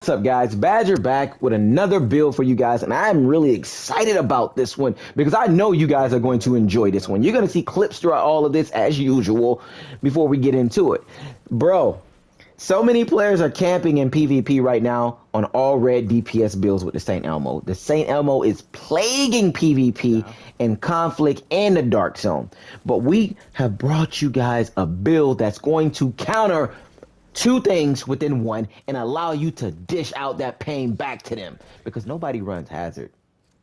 What's up, guys? Badger back with another build for you guys, and I'm really excited about this one because I know you guys are going to enjoy this one. You're going to see clips throughout all of this as usual before we get into it. Bro, so many players are camping in PvP right now on all red DPS builds with the St. Elmo. The St. Elmo is plaguing PvP and conflict and the Dark Zone. But we have brought you guys a build that's going to counter two things within one and allow you to dish out that pain back to them because nobody runs hazard.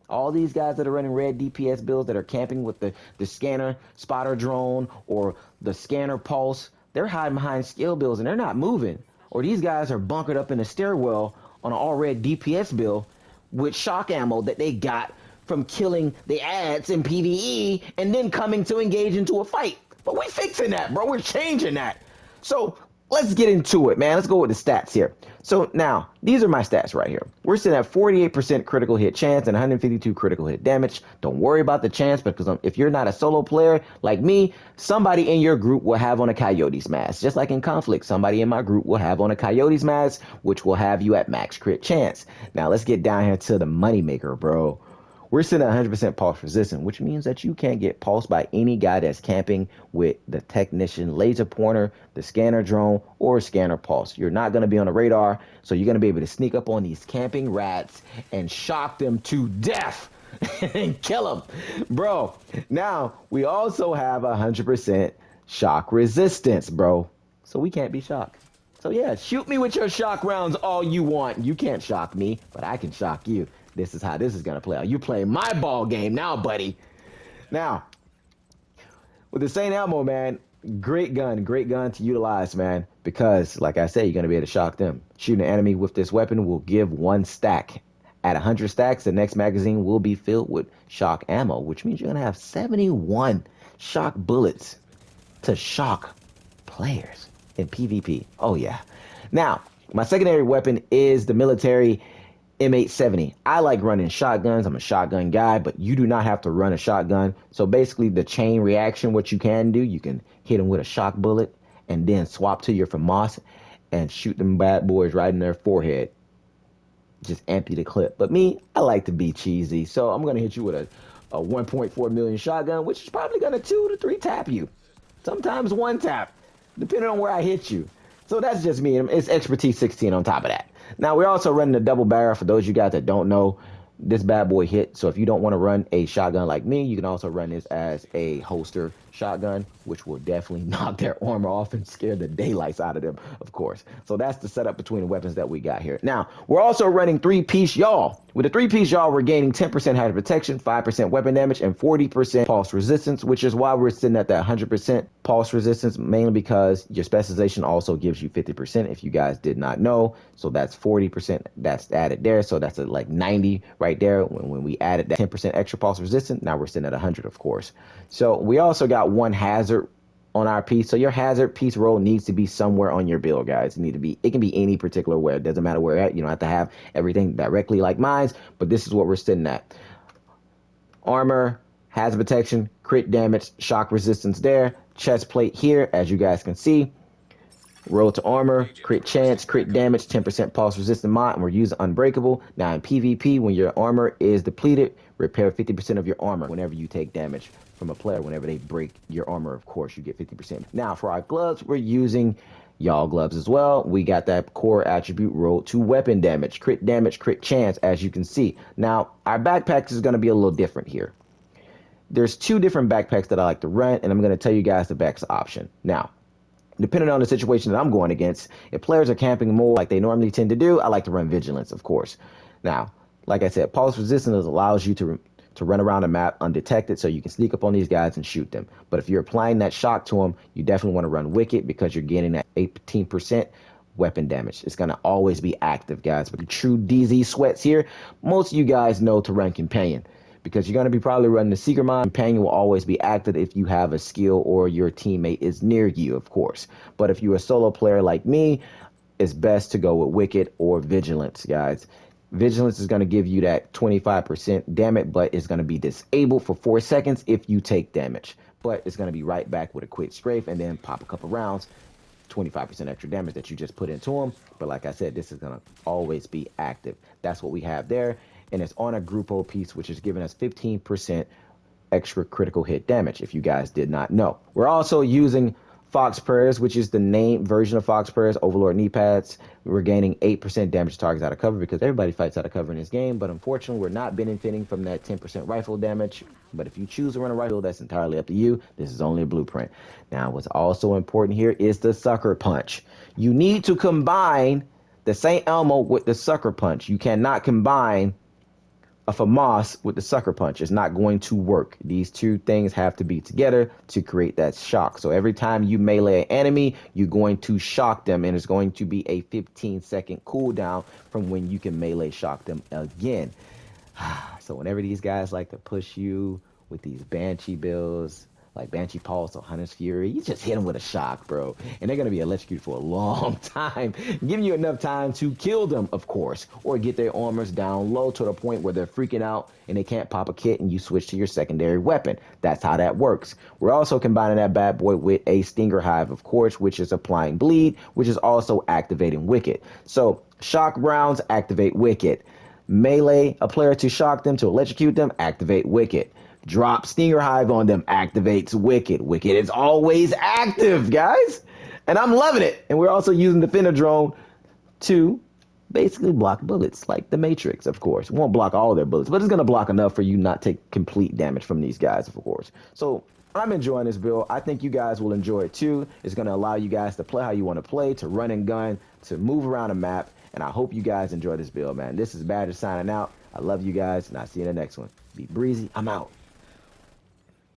All these guys that are running red DPS builds that are camping with the scanner spotter drone or the scanner pulse, they're hiding behind skill builds and they're not moving. Or these guys are bunkered up in a stairwell on an all red DPS build with shock ammo that they got from killing the ads in PvE and then coming to engage into a fight. But we're fixing that, bro. We're changing that. So let's get into it, man. Let's go with the stats here. So now, these are my stats right here. We're sitting at 48% critical hit chance and 152 critical hit damage. Don't worry about the chance because if you're not a solo player like me, somebody in your group will have on a Coyotes mask. Just like in Conflict, somebody in my group will have on a Coyotes mask, which will have you at max crit chance. Now, let's get down here to the moneymaker, bro. We're sitting at 100% pulse resistant, which means that you can't get pulsed by any guy that's camping with the technician laser pointer, the scanner drone, or scanner pulse. You're not going to be on the radar, so you're going to be able to sneak up on these camping rats and shock them to death and kill them. Bro, now we also have 100% shock resistance, bro. So we can't be shocked. So yeah, shoot me with your shock rounds all you want. You can't shock me, but I can shock you. This is how this is gonna play out. You play my ball game now, buddy. Now, with the St. Elmo, man, great gun to utilize, man, because like I said, you're gonna be able to shock them. Shooting an enemy with this weapon will give 1 stack. At 100 stacks, the next magazine will be filled with shock ammo, which means you're gonna have 71 shock bullets to shock players in PvP. Oh yeah. Now, my secondary weapon is the military M870. I like running shotguns. I'm a shotgun guy, but you do not have to run a shotgun. So basically the chain reaction, what you can do, you can hit them with a shock bullet and then swap to your FAMAS and shoot them bad boys right in their forehead. Just empty the clip. But me, I like to be cheesy. So I'm going to hit you with a 1.4 million shotgun, which is probably going to 2 to 3 tap you. Sometimes 1 tap, depending on where I hit you. So that's just me. It's expertise 16 on top of that. Now, we're also running a double barrel. For those of you guys that don't know, this bad boy hit. So if you don't want to run a shotgun like me, you can also run this as a holster shotgun, which will definitely knock their armor off and scare the daylights out of them, of course. So that's the setup between the weapons that we got here. Now, we're also running 3-piece yaw. With the 3-piece yaw, we're gaining 10% hazard protection, 5% weapon damage, and 40% pulse resistance, which is why we're sitting at that 100% pulse resistance, mainly because your specialization also gives you 50% if you guys did not know. So that's 40% that's added there. So that's like 90 right there. When we added that 10% extra pulse resistance, now we're sitting at 100, of course. So we also got 1 hazard on our piece. So your hazard piece roll needs to be somewhere on your build, guys. It can be any particular where. It doesn't matter where at. You don't have to have everything directly like mine, but this is what we're sitting at. Armor, hazard protection, crit damage, shock resistance there, chest plate here, as you guys can see. Roll to armor, crit chance, crit damage, 10% pulse resistant mod, and we're using unbreakable. Now in PvP, when your armor is depleted, repair 50% of your armor whenever you take damage from a player. Whenever they break your armor, of course, you get 50%. Now for our gloves, we're using y'all gloves as well. We got that core attribute roll to weapon damage, crit chance, as you can see. Now our backpacks is going to be a little different here. There's 2 different backpacks that I like to run, and I'm going to tell you guys the backs option. Now, depending on the situation that I'm going against, if players are camping more like they normally tend to do, I like to run vigilance, of course. Now, like I said, pulse resistance allows you to run around the map undetected, so you can sneak up on these guys and shoot them. But if you're applying that shock to them, you definitely want to run wicked because you're getting that 18% weapon damage. It's going to always be active, guys. But the true DZ sweats here, most of you guys know to run companion, because you're going to be probably running the Seeker Mine. Companion will always be active if you have a skill or your teammate is near you, of course. But if you're a solo player like me, it's best to go with Wicked or Vigilance, guys. Vigilance is going to give you that 25% damage, but it's going to be disabled for 4 seconds if you take damage. But it's going to be right back with a quick strafe and then pop a couple rounds. 25% extra damage that you just put into them. But like I said, this is gonna always be active. That's what we have there, and it's on a Grupo piece, which is giving us 15% extra critical hit damage, if you guys did not know. We're also using Fox Prayers, which is the name version of Fox Prayers, Overlord knee pads. We're gaining 8% damage to targets out of cover because everybody fights out of cover in this game, but unfortunately, we're not benefiting from that 10% rifle damage. But if you choose to run a rifle, that's entirely up to you. This is only a blueprint. Now, what's also important here is the Sucker Punch. You need to combine the St. Elmo with the Sucker Punch. You cannot combine a FAMAS with the Sucker Punch. Is not going to work. These two things have to be together to create that shock. So every time you melee an enemy, you're going to shock them, and it's going to be a 15-second cooldown from when you can melee shock them again. So whenever these guys like to push you with these Banshee builds, like Banshee Pulse or Hunter's Fury, you just hit them with a shock, bro. And they're going to be electrocuted for a long time, giving you enough time to kill them, of course, or get their armors down low to the point where they're freaking out and they can't pop a kit and you switch to your secondary weapon. That's how that works. We're also combining that bad boy with a Stinger Hive, of course, which is applying bleed, which is also activating Wicked. So shock rounds activate Wicked. Melee a player to shock them, to electrocute them, activate Wicked. Drop Stinger Hive on them, activates Wicked. Wicked is always active, guys. And I'm loving it. And we're also using Defender Drone to basically block bullets, like the Matrix, of course. It won't block all their bullets, but it's going to block enough for you not take complete damage from these guys, of course. So I'm enjoying this build. I think you guys will enjoy it too. It's going to allow you guys to play how you want to play, to run and gun, to move around a map. And I hope you guys enjoy this build, man. This is Badger signing out. I love you guys, and I'll see you in the next one. Be breezy. I'm out.